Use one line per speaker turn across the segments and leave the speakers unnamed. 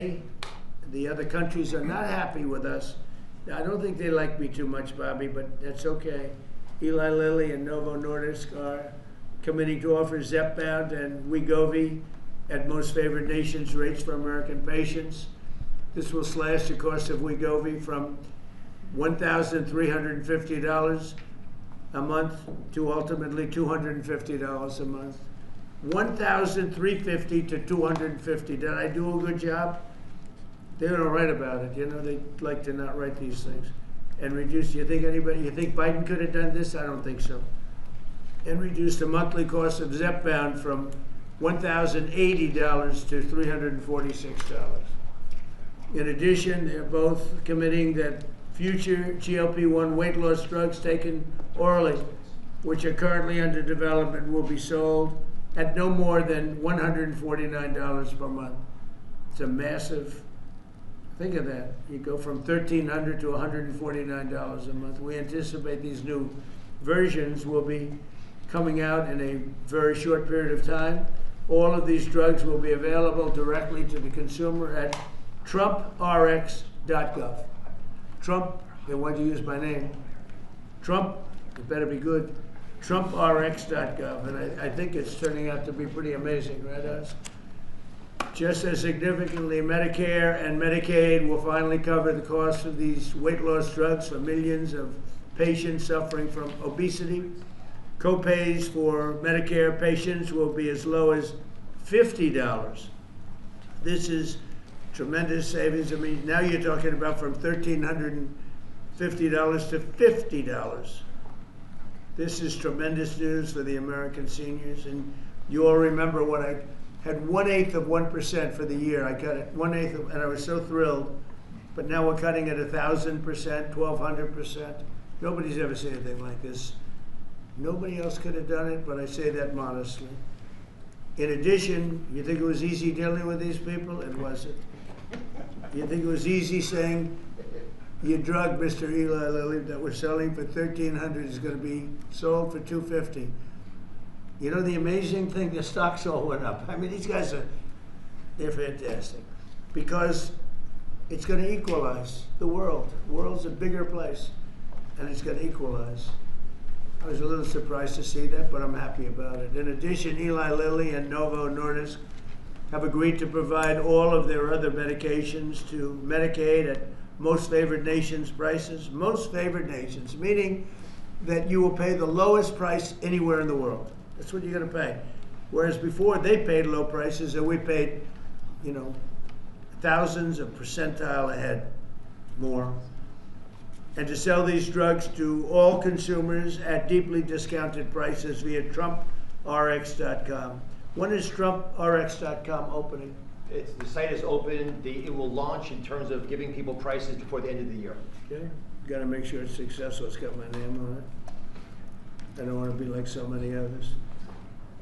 The other countries are not happy with us. I don't think they like me too much, Bobby, but that's okay. Eli Lilly and Novo Nordisk are committing to offer Zepbound and Wegovy at most favored nations rates for American patients. This will slash the cost of Wegovy from $1,350 a month to ultimately $250 a month. $1,350 to $250. Did I do a good job? They don't write about it. You know, they like to not write these things. And reduce, you think Biden could have done this? I don't think so. And reduce the monthly cost of Zepbound from $1,080 to $346. In addition, they're both committing that future GLP-1 weight loss drugs taken orally, which are currently under development, will be sold at no more than $149 per month. It's a massive. Think of that. You go from $1,300 to $149 a month. We anticipate these new versions will be coming out in a very short period of time. All of these drugs will be available directly to the consumer at trumprx.gov. Trump, they want to use my name. Trump, it better be good. trumprx.gov. And I think it's turning out to be pretty amazing, right, us? Just as significantly, Medicare and Medicaid will finally cover the cost of these weight loss drugs for millions of patients suffering from obesity. Co-pays for Medicare patients will be as low as $50. This is tremendous savings. I mean, now you're talking about from $1,350 to $50. This is tremendous news for the American seniors. And you all remember what I had 1/8 of 1% for the year. I cut it 1/8, and I was so thrilled. But now we're cutting it 1,000%, 1,200%. Nobody's ever said anything like this. Nobody else could have done it, but I say that modestly. In addition, you think it was easy dealing with these people? It wasn't. You think it was easy saying your drug, Mr. Eli Lilly, that we're selling for $1,300 is going to be sold for $250. You know the amazing thing, the stocks all went up. I mean, these guys they're fantastic. Because it's going to equalize the world. The world's a bigger place, and it's going to equalize. I was a little surprised to see that, but I'm happy about it. In addition, Eli Lilly and Novo Nordisk have agreed to provide all of their other medications to Medicaid at most favored nations prices. Most favored nations, meaning that you will pay the lowest price anywhere in the world. That's what you're going to pay. Whereas before they paid low prices and we paid, you know, thousands of percentile ahead more. And to sell these drugs to all consumers at deeply discounted prices via trumprx.com. When is trumprx.com opening?
The site is open. It will launch in terms of giving people prices before the end of the year.
Okay. Got to make sure it's successful. It's got my name on it. I don't want to be like so many others.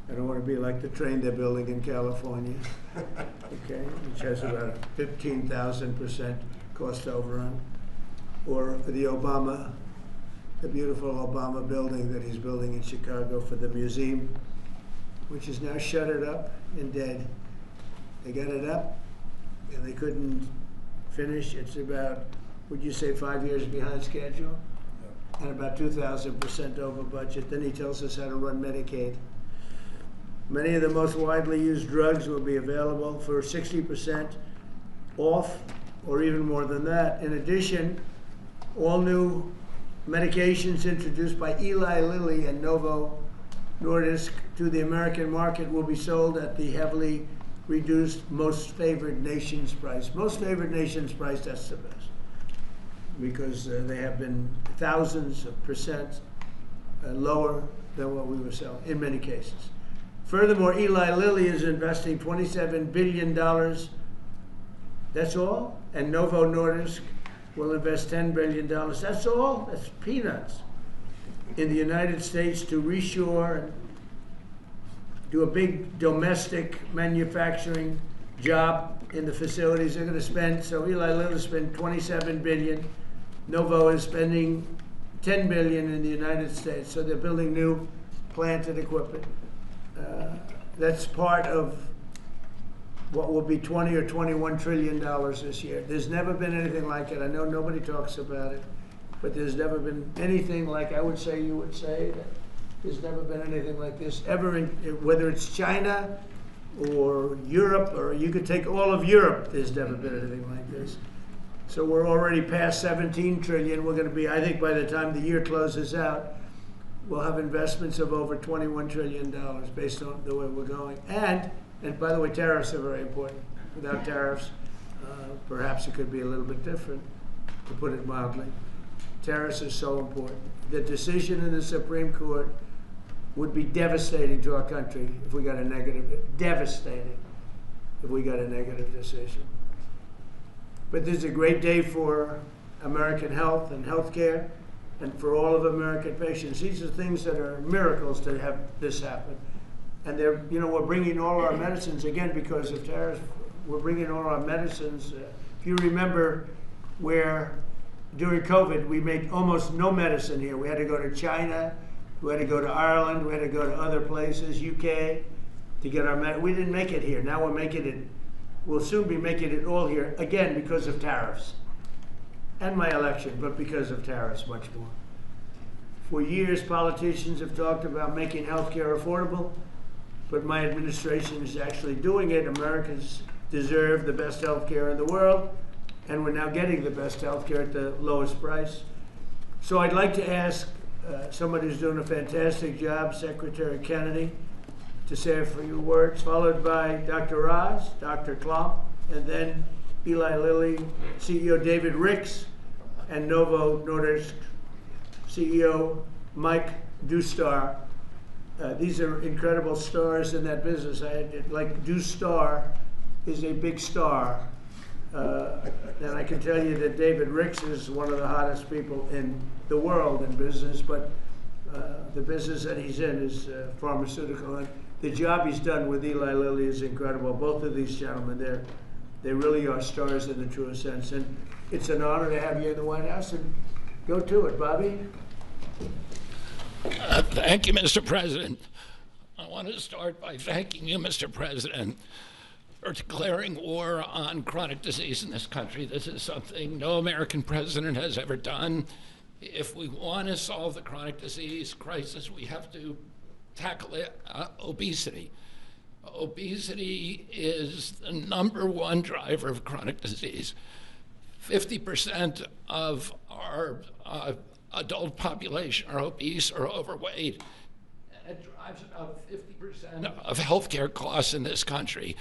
I don't want to be like the train they're building in California, okay, which has about a 15,000% cost overrun. Or the beautiful Obama building that he's building in Chicago for the museum, which is now shuttered up and dead. They got it up, and they couldn't finish. It's about, would you say, 5 years behind schedule? And about 2,000% over budget. Then he tells us how to run Medicaid. Many of the most widely used drugs will be available for 60% off, or even more than that. In addition, all new medications introduced by Eli Lilly and Novo Nordisk to the American market will be sold at the heavily reduced most favored nations price. Most favored nations price, that's the best. Because they have been thousands of percent lower than what we were selling in many cases. Furthermore, Eli Lilly is investing $27 billion. That's all? And Novo Nordisk will invest $10 billion. That's all? That's peanuts. In the United States to reshore and do a big domestic manufacturing job in the facilities they're going to spend. So Eli Lilly spent $27 billion. Novo is spending $10 billion in the United States. So they're building new plant and equipment. That's part of what will be 20 or 21 trillion dollars this year. There's never been anything like it. I know nobody talks about it, but there's never been anything like, I would say, you would say, that there's never been anything like this ever, whether it's China or Europe, or you could take all of Europe, there's never been anything like this. So we're already past 17 trillion. We're going to be, I think by the time the year closes out, we'll have investments of over $21 trillion based on the way we're going. And by the way, tariffs are very important. Without tariffs, perhaps it could be a little bit different, to put it mildly. Tariffs are so important. The decision in the Supreme Court would be devastating to our country if we got a negative, devastating if we got a negative decision. But this is a great day for American health and healthcare, and for all of American patients. These are things that are miracles to have this happen. And they're, you know, we're bringing all our medicines, again, because of tariffs, we're bringing all our medicines. If you remember where during COVID, we made almost no medicine here. We had to go to China, we had to go to Ireland, we had to go to other places, UK, to get our medicine. We didn't make it here. Now we're making it, we'll soon be making it all here, again, because of tariffs. And my election, but because of tariffs much more. For years, politicians have talked about making health care affordable, but my administration is actually doing it. Americans deserve the best health care in the world, and we're now getting the best health care at the lowest price. So I'd like to ask somebody who's doing a fantastic job, Secretary Kennedy, to say a few words, followed by Dr. Oz, Dr. Klump, and then Eli Lilly, CEO David Ricks, and Novo Nordisk CEO Mike Dustar. These are incredible stars in that business. Like Dustar is a big star. And I can tell you that David Ricks is one of the hottest people in the world in business, but the business that he's in is pharmaceutical. And the job he's done with Eli Lilly is incredible. Both of these gentlemen, they really are stars in the truest sense. And it's an honor to have you in the White House, and go to it, Bobby.
Thank you, Mr. President. I want to start by thanking you, Mr. President, for declaring war on chronic disease in this country. This is something no American president has ever done. If we want to solve the chronic disease crisis, we have to tackle obesity. Obesity is the #1 driver of chronic disease. 50% of our adult population are obese or overweight. And it drives about 50% of healthcare costs in this country.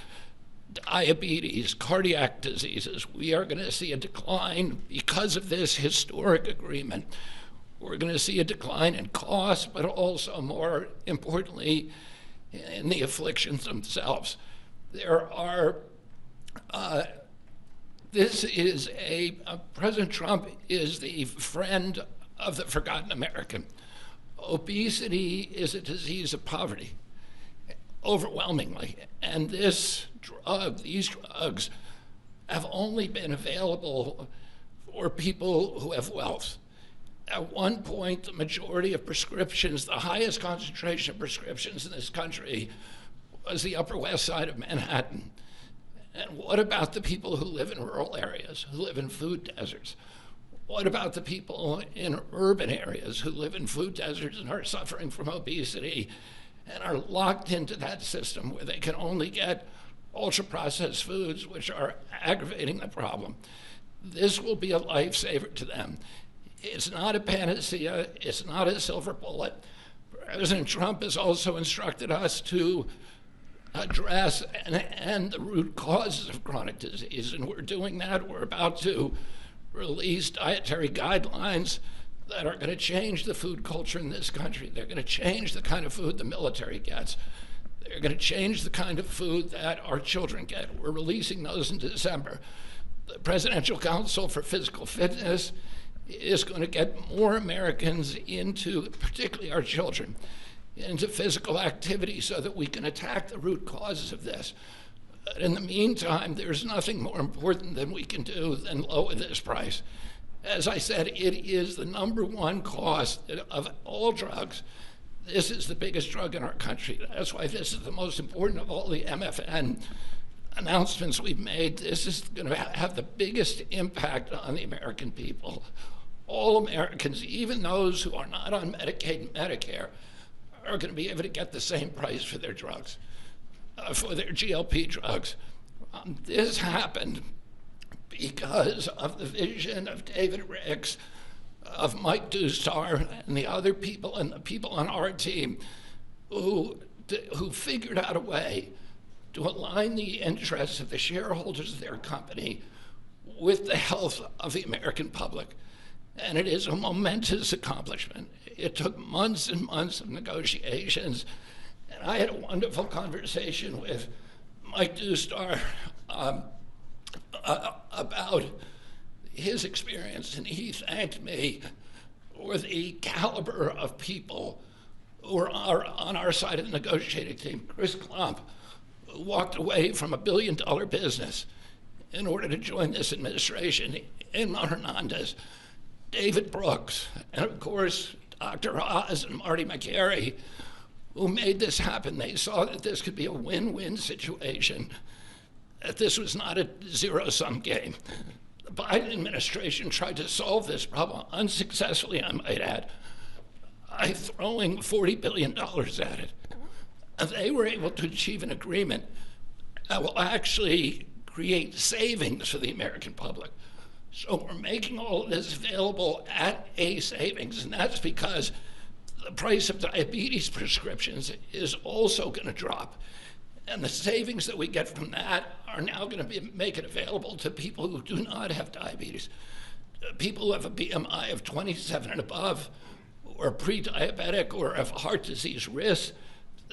Diabetes, cardiac diseases, we are going to see a decline because of this historic agreement. We're going to see a decline in costs, but also, more importantly, in the afflictions themselves. There are, President Trump is the friend of the forgotten American. Obesity is a disease of poverty, overwhelmingly. And these drugs have only been available for people who have wealth. At one point, the majority of prescriptions, the highest concentration of prescriptions in this country, was the Upper West Side of Manhattan. And what about the people who live in rural areas, who live in food deserts? What about the people in urban areas who live in food deserts and are suffering from obesity and are locked into that system where they can only get ultra-processed foods, which are aggravating the problem? This will be a lifesaver to them. It's not a panacea. It's not a silver bullet. President Trump has also instructed us to address and end the root causes of chronic disease, and we're doing that. We're about to release dietary guidelines that are going to change the food culture in this country. They're going to change the kind of food the military gets. They're going to change the kind of food that our children get. We're releasing those in December. The Presidential Council for Physical Fitness is going to get more Americans into, particularly our children, into physical activity so that we can attack the root causes of this. But in the meantime, there's nothing more important than we can do than lower this price. As I said, it is the #1 cost of all drugs. This is the biggest drug in our country. That's why this is the most important of all the MFN announcements we've made, this is going to have the biggest impact on the American people. All Americans, even those who are not on Medicaid and Medicare, are going to be able to get the same price for their drugs, for their GLP drugs. This happened because of the vision of David Ricks, of Mike Dustar, and the other people, and the people on our team who figured out a way to align the interests of the shareholders of their company with the health of the American public. And it is a momentous accomplishment. It took months and months of negotiations. And I had a wonderful conversation with Mike Dustar about his experience, and he thanked me for the caliber of people who are on our side of the negotiating team. Chris Klump, who walked away from $1 billion business in order to join this administration, Emma Hernandez, David Brooks, and of course, Dr. Oz and Marty McGarry, who made this happen. They saw that this could be a win-win situation, that this was not a zero-sum game. The Biden administration tried to solve this problem unsuccessfully, I might add, by throwing $40 billion at it. And they were able to achieve an agreement that will actually create savings for the American public. So we're making all of this available at a savings, and that's because the price of diabetes prescriptions is also going to drop. And the savings that we get from that are now going to make it available to people who do not have diabetes. People who have a BMI of 27 and above, or pre-diabetic, or have heart disease risk,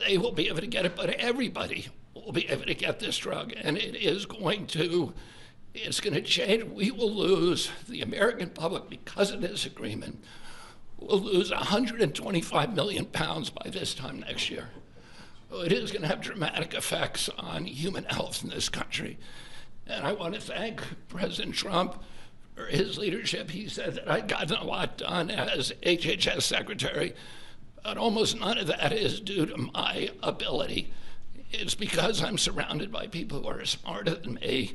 they will be able to get it, but everybody will be able to get this drug, and it's going to change. We will lose, the American public, because of this agreement, will lose 125 million pounds by this time next year. It is going to have dramatic effects on human health in this country. And I want to thank President Trump for his leadership. He said that I'd gotten a lot done as HHS secretary, but almost none of that is due to my ability. It's because I'm surrounded by people who are smarter than me,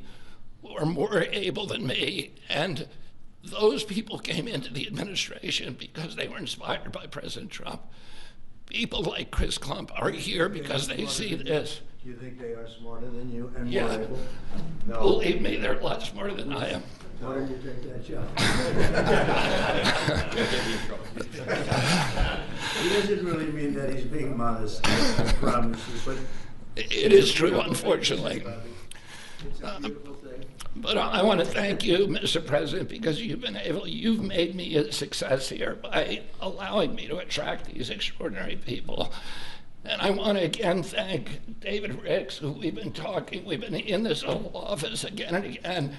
who are more able than me, and those people came into the administration because they were inspired by President Trump. People like Chris Klump are here because they see this.
Do you think they are smarter than you and
Yeah.
more able?
No.
Believe me, they're a lot smarter than I am.
Why don't you take that job? He doesn't really mean that he's being modest, I promise you, but
It is true, unfortunately.
it's a beautiful thing.
But I want to thank you, Mr. President, because you've made me a success here by allowing me to attract these extraordinary people. And I want to again thank David Ricks, who we've been in this Oval Office again and again.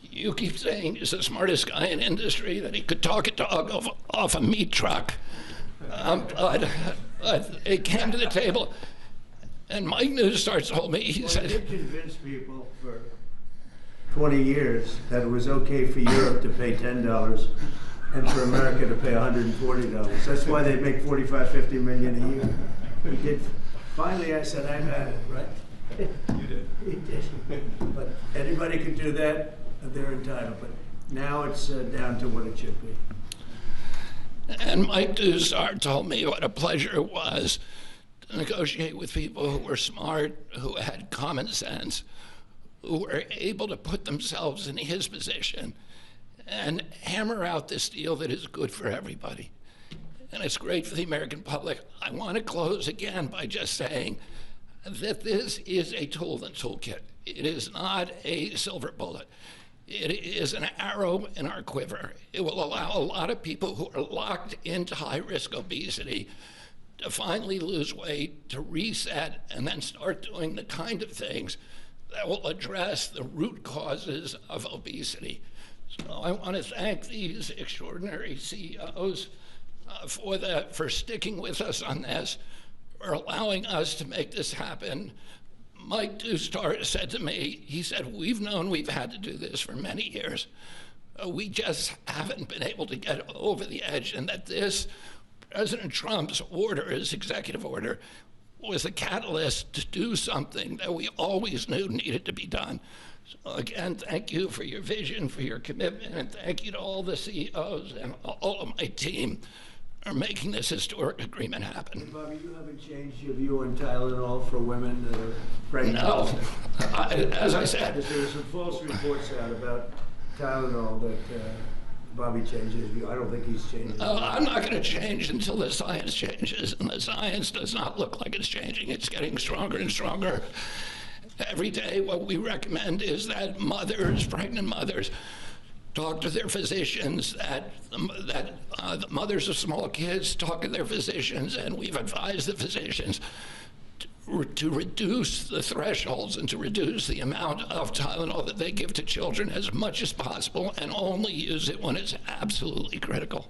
You keep saying he's the smartest guy in industry, that he could talk a dog off a meat truck. But it came to the table, and Mike Newstar told me, he said,
you convinced people for 20 years that it was okay for Europe to pay $10 and for America to pay $140. That's why they make 45, 50 million a year. He did. Finally, I said, I've had it, right?
You did.
He did. But anybody could do that, they're entitled. But now it's down to what it should be.
and Mike Dusar told me what a pleasure it was to negotiate with people who were smart, who had common sense, who were able to put themselves in his position and hammer out this deal that is good for everybody. And it's great for the American public. I want to close again by just saying that this is a tool in the toolkit. It is not a silver bullet. It is an arrow in our quiver. It will allow a lot of people who are locked into high-risk obesity to finally lose weight, to reset, and then start doing the kind of things that will address the root causes of obesity. So I want to thank these extraordinary CEOs for sticking with us on this, for allowing us to make this happen. Mike Dustar said to me, he said, we've known we've had to do this for many years. We just haven't been able to get over the edge, and that this, President Trump's order, his executive order, was a catalyst to do something that we always knew needed to be done. So again, thank you for your vision, for your commitment, and thank you to all the CEOs and all of my team for making this historic agreement happen.
Bobby, you haven't changed your view on Tylenol for women that are pregnant?
No, as I said,
There were some false reports out about Tylenol that Bobby changed his view. I don't think he's changed his view.
I'm not going to change until the science changes, and the science does not look like it's changing. It's getting stronger and stronger. Every day, what we recommend is that mothers, pregnant mothers, talk to their physicians, that the mothers of small kids talk to their physicians, and we've advised the physicians to reduce the thresholds and to reduce the amount of Tylenol that they give to children as much as possible, and only use it when it's absolutely critical.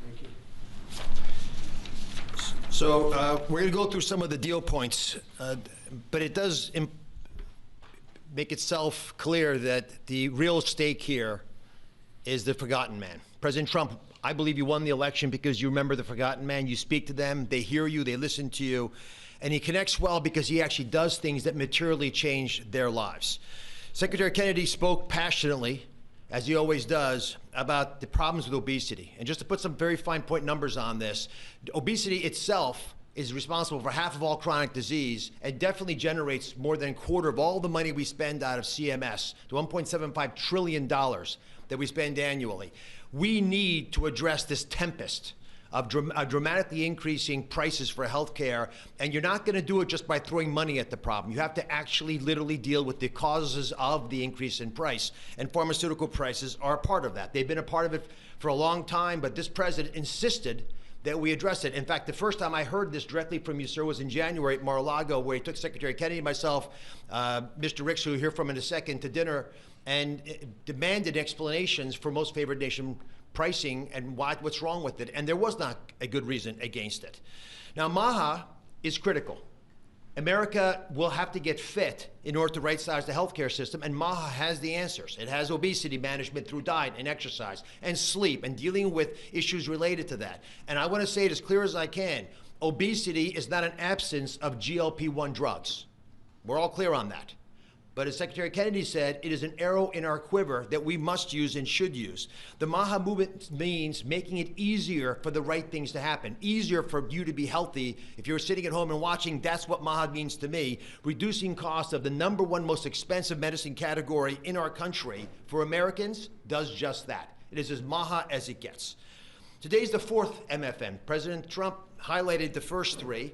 Thank you.
So we're going to go through some of the deal points, but it does make itself clear that the real stake here is the forgotten man. President Trump, I believe you won the election because you remember the forgotten man. You speak to them, they hear you, they listen to you, and he connects well because he actually does things that materially change their lives. Secretary Kennedy spoke passionately, as he always does, about the problems with obesity. And just to put some very fine point numbers on this, obesity itself is responsible for half of all chronic disease and definitely generates more than a quarter of all the money we spend out of CMS, the $1.75 trillion that we spend annually. We need to address this tempest of dramatically increasing prices for healthcare, and you're not going to do it just by throwing money at the problem. You have to actually literally deal with the causes of the increase in price, and pharmaceutical prices are a part of that. They've been a part of it for a long time, but this president insisted that we address it. In fact, the first time I heard this directly from you, sir, was in January at Mar-a-Lago, where he took Secretary Kennedy and myself, Mr. Ricks, who you'll hear from in a second, to dinner, and demanded explanations for most favored nation pricing and what's wrong with it. And there was not a good reason against it. Now, MAHA is critical. America will have to get fit in order to right-size the healthcare system, and MAHA has the answers. It has obesity management through diet and exercise and sleep and dealing with issues related to that. And I want to say it as clear as I can. Obesity is not an absence of GLP-1 drugs. We're all clear on that. But as Secretary Kennedy said, it is an arrow in our quiver that we must use and should use. The MAHA movement means making it easier for the right things to happen, easier for you to be healthy. If you're sitting at home and watching, that's what MAHA means to me. Reducing costs of the #1 most expensive medicine category in our country for Americans does just that. It is as MAHA as it gets. Today's the fourth MFN. President Trump highlighted the first three.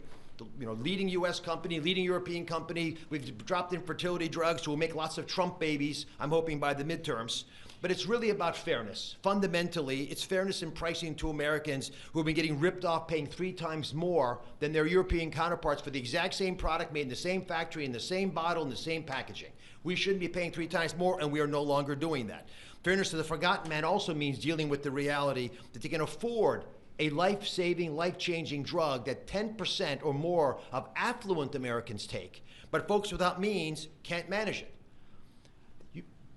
Leading U.S. company, leading European company. We've dropped in fertility drugs, so we'll make lots of Trump babies, I'm hoping, by the midterms. But it's really about fairness. Fundamentally, it's fairness in pricing to Americans who have been getting ripped off, paying 3 times more than their European counterparts for the exact same product made in the same factory, in the same bottle, in the same packaging. We shouldn't be paying 3 times more, and we are no longer doing that. Fairness to the forgotten man also means dealing with the reality that they can afford a life-saving, life-changing drug that 10% or more of affluent Americans take, but folks without means can't manage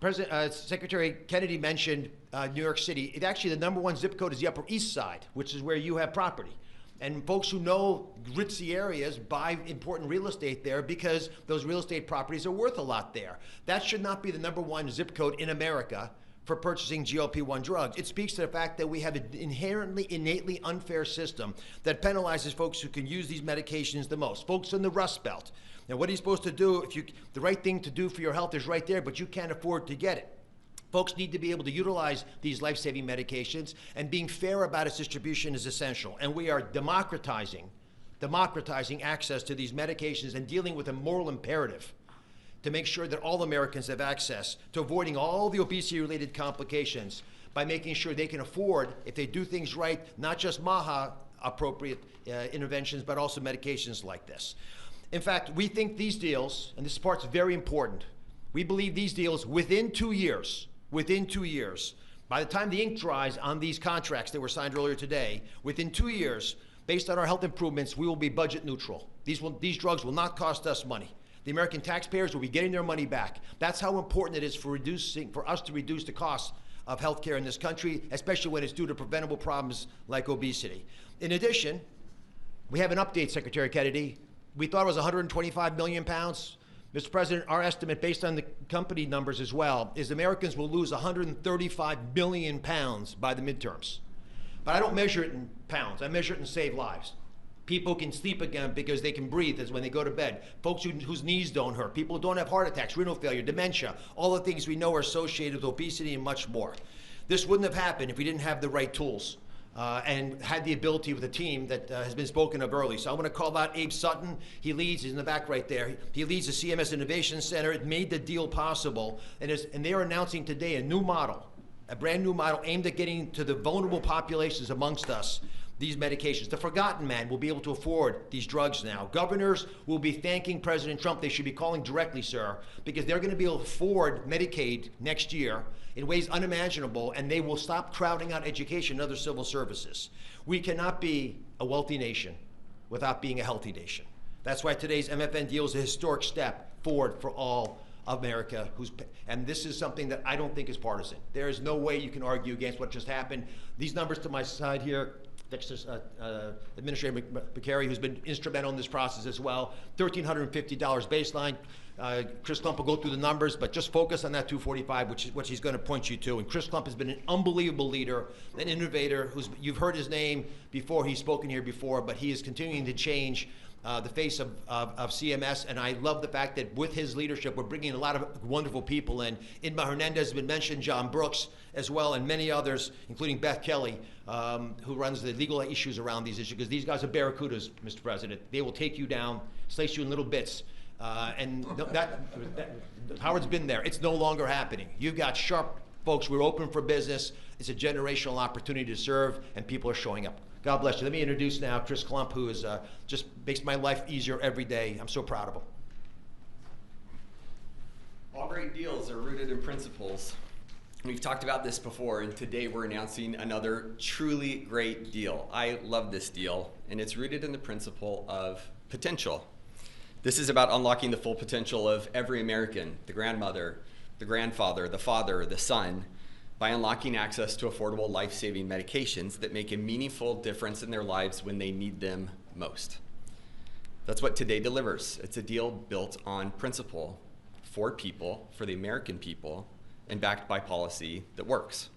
it. Secretary Kennedy mentioned New York City. Actually, the #1 zip code is the Upper East Side, which is where you have property. And folks who know ritzy areas buy important real estate there because those real estate properties are worth a lot there. That should not be the #1 zip code in America for purchasing GLP-1 drugs. It speaks to the fact that we have an innately unfair system that penalizes folks who can use these medications the most, folks in the Rust Belt. Now, what are you supposed to do if the right thing to do for your health is right there, but you can't afford to get it? Folks need to be able to utilize these life-saving medications, and being fair about its distribution is essential. And we are democratizing access to these medications and dealing with a moral imperative to make sure that all Americans have access to avoiding all the obesity-related complications by making sure they can afford, if they do things right, not just MAHA-appropriate interventions, but also medications like this. In fact, we think these deals, and this part's very important, we believe these deals within 2 years, by the time the ink dries on these contracts that were signed earlier today, within 2 years, based on our health improvements, we will be budget neutral. These drugs will not cost us money. The American taxpayers will be getting their money back. That's how important it is for us to reduce the cost of healthcare in this country, especially when it's due to preventable problems like obesity. In addition, We have an update, Secretary Kennedy. We thought it was 125 million pounds. Mr. President, our estimate, based on the company numbers as well, is Americans will lose 135 million pounds by the midterms. But I don't measure it in pounds. I measure it in saved lives. People can sleep again because they can breathe as when they go to bed. Folks whose knees don't hurt. People who don't have heart attacks, renal failure, dementia, all the things we know are associated with obesity and much more. This wouldn't have happened if we didn't have the right tools and had the ability with a team that has been spoken of early. So I want to call out Abe Sutton. He's in the back right there. He leads the CMS Innovation Center. It made the deal possible. And they are announcing today a new model, a brand new model aimed at getting to the vulnerable populations amongst us these medications. The forgotten man will be able to afford these drugs now. Governors will be thanking President Trump. They should be calling directly, sir, because they're going to be able to afford Medicaid next year in ways unimaginable, and they will stop crowding out education and other civil services. We cannot be a wealthy nation without being a healthy nation. That's why today's MFN deal is a historic step forward for all America, and this is something that I don't think is partisan. There is no way you can argue against what just happened. These numbers to my side here, Administrator McCary, who's been instrumental in this process as well, $1,350 baseline. Chris Klump will go through the numbers, but just focus on that 245, which is what he's going to point you to. And Chris Klump has been an unbelievable leader, an innovator. You've heard his name before. He's spoken here before, but he is continuing to change the face of CMS, and I love the fact that with his leadership, we're bringing a lot of wonderful people in. Inma Hernandez has been mentioned, John Brooks as well, and many others, including Beth Kelly, who runs the legal issues around these issues, because these guys are barracudas, Mr. President. They will take you down, slice you in little bits, and Howard's been there. It's no longer happening. You've got sharp folks. We're open for business. It's a generational opportunity to serve, and people are showing up. God bless you. Let me introduce now Chris Klump, who is just makes my life easier every day. I'm so proud of him.
All great deals are rooted in principles. We've talked about this before, and today we're announcing another truly great deal. I love this deal, and it's rooted in the principle of potential. This is about unlocking the full potential of every American, the grandmother, the grandfather, the father, the son, by unlocking access to affordable life-saving medications that make a meaningful difference in their lives when they need them most. That's what today delivers. It's a deal built on principle for people, for the American people, and backed by policy that works.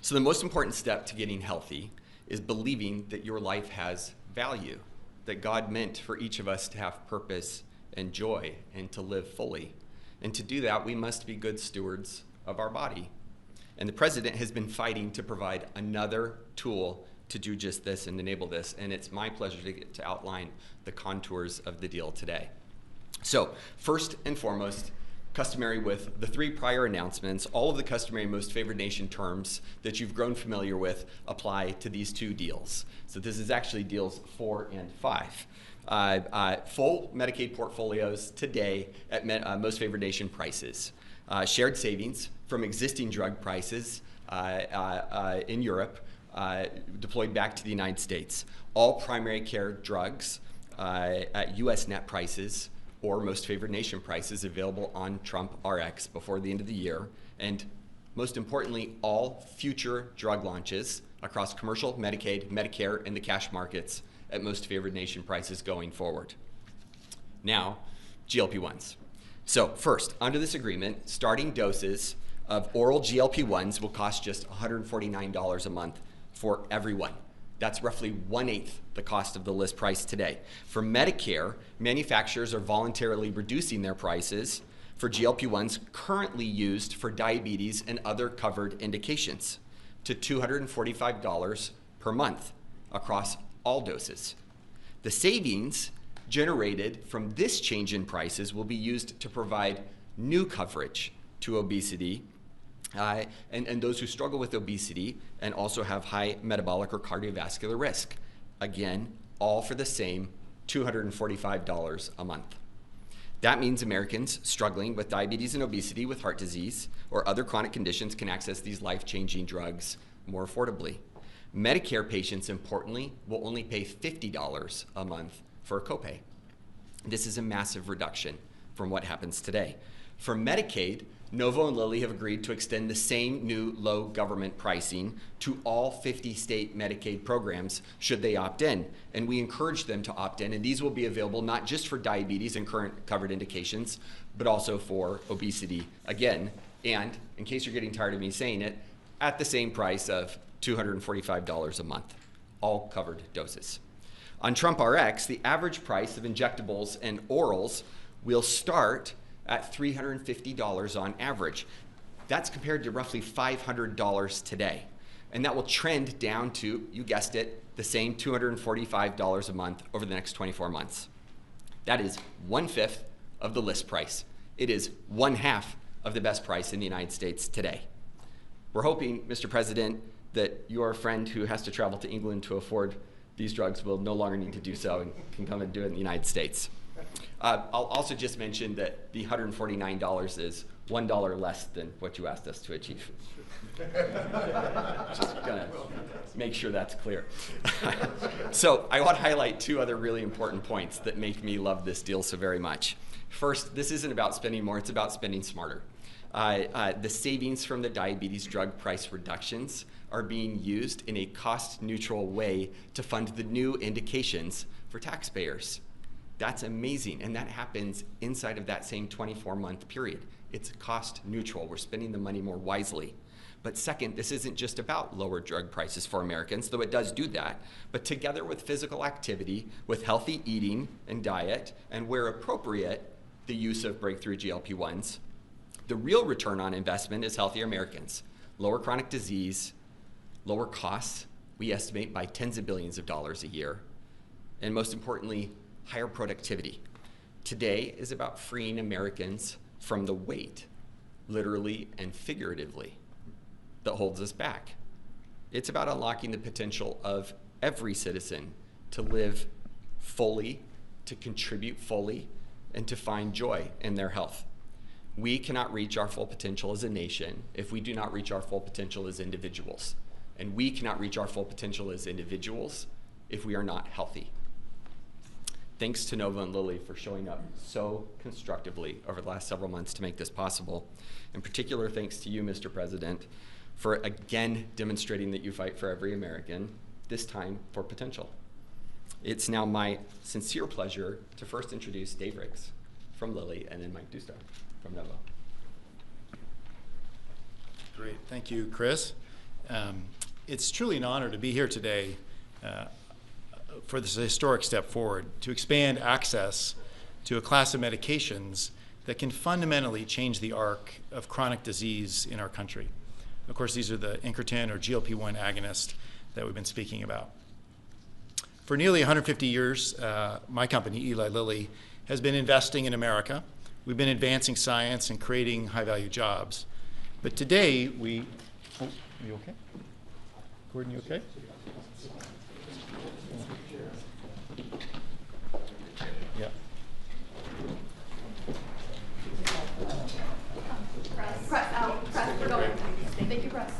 So the most important step to getting healthy is believing that your life has value, that God meant for each of us to have purpose and joy and to live fully. And to do that, we must be good stewards of our body. And the president has been fighting to provide another tool to do just this and enable this. And it's my pleasure to get to outline the contours of the deal today. So first and foremost, customary with the three prior announcements, all of the customary most favored nation terms that you've grown familiar with apply to these two deals. So this is actually deals 4 and 5. Full Medicaid portfolios today at most favored nation prices. Shared savings from existing drug prices in Europe deployed back to the United States. All primary care drugs at U.S. net prices or most favored nation prices available on Trump RX before the end of the year. And most importantly, all future drug launches across commercial, Medicaid, Medicare, and the cash markets at most favored nation prices going forward. Now, GLP-1s. So first, under this agreement, starting doses of oral GLP-1s will cost just $149 a month for everyone. That's roughly 1/8 the cost of the list price today. For Medicare, manufacturers are voluntarily reducing their prices for GLP-1s currently used for diabetes and other covered indications to $245 per month across all doses. The savings generated from this change in prices will be used to provide new coverage to obesity and those who struggle with obesity and also have high metabolic or cardiovascular risk. Again, all for the same $245 a month. That means Americans struggling with diabetes and obesity, with heart disease, or other chronic conditions can access these life-changing drugs more affordably. Medicare patients, importantly, will only pay $50 a month for a copay. This is a massive reduction from what happens today. For Medicaid, Novo and Lilly have agreed to extend the same new low government pricing to all 50 state Medicaid programs should they opt in. And we encourage them to opt in, and these will be available not just for diabetes and current covered indications, but also for obesity again. And in case you're getting tired of me saying it, at the same price of $245 a month, all covered doses. On Trump RX, the average price of injectables and orals will start at $350 on average. That's compared to roughly $500 today. And that will trend down to, you guessed it, the same $245 a month over the next 24 months. That is 1/5 of the list price. It is 1/2 of the best price in the United States today. We're hoping, Mr. President, that your friend who has to travel to England to afford these drugs will no longer need to do so and can come and do it in the United States. I'll also just mention that the $149 is $1 less than what you asked us to achieve. Just gonna make sure that's clear. So I want to highlight two other really important points that make me love this deal so very much. First, this isn't about spending more, it's about spending smarter. The savings from the diabetes drug price reductions are being used in a cost-neutral way to fund the new indications for taxpayers. That's amazing, and that happens inside of that same 24-month period. It's cost neutral. We're spending the money more wisely. But second, this isn't just about lower drug prices for Americans, though it does do that, but together with physical activity, with healthy eating and diet, and where appropriate, the use of breakthrough GLP-1s, the real return on investment is healthier Americans, lower chronic disease, lower costs, we estimate by tens of billions of dollars a year, and most importantly, higher productivity. Today is about freeing Americans from the weight, literally and figuratively, that holds us back. It's about unlocking the potential of every citizen to live fully, to contribute fully, and to find joy in their health. We cannot reach our full potential as a nation if we do not reach our full potential as individuals. And we cannot reach our full potential as individuals if we are not healthy. Thanks to Novo and Lilly for showing up so constructively over the last several months to make this possible. In particular, thanks to you, Mr. President, for again demonstrating that you fight for every American, this time for potential. It's now my sincere pleasure to first introduce Dave Riggs from Lilly and then Mike Dustar from Novo.
Great, thank you, Chris. It's truly an honor to be here today for this historic step forward to expand access to a class of medications that can fundamentally change the arc of chronic disease in our country. Of course, these are the incretin or GLP-1 agonist that we've been speaking about. For nearly 150 years, my company, Eli Lilly, has been investing in America. We've been advancing science and creating high-value jobs. But today, oh, are you okay? Gordon, you okay? Yeah.
Press out. Press. We're going. Thank you, press.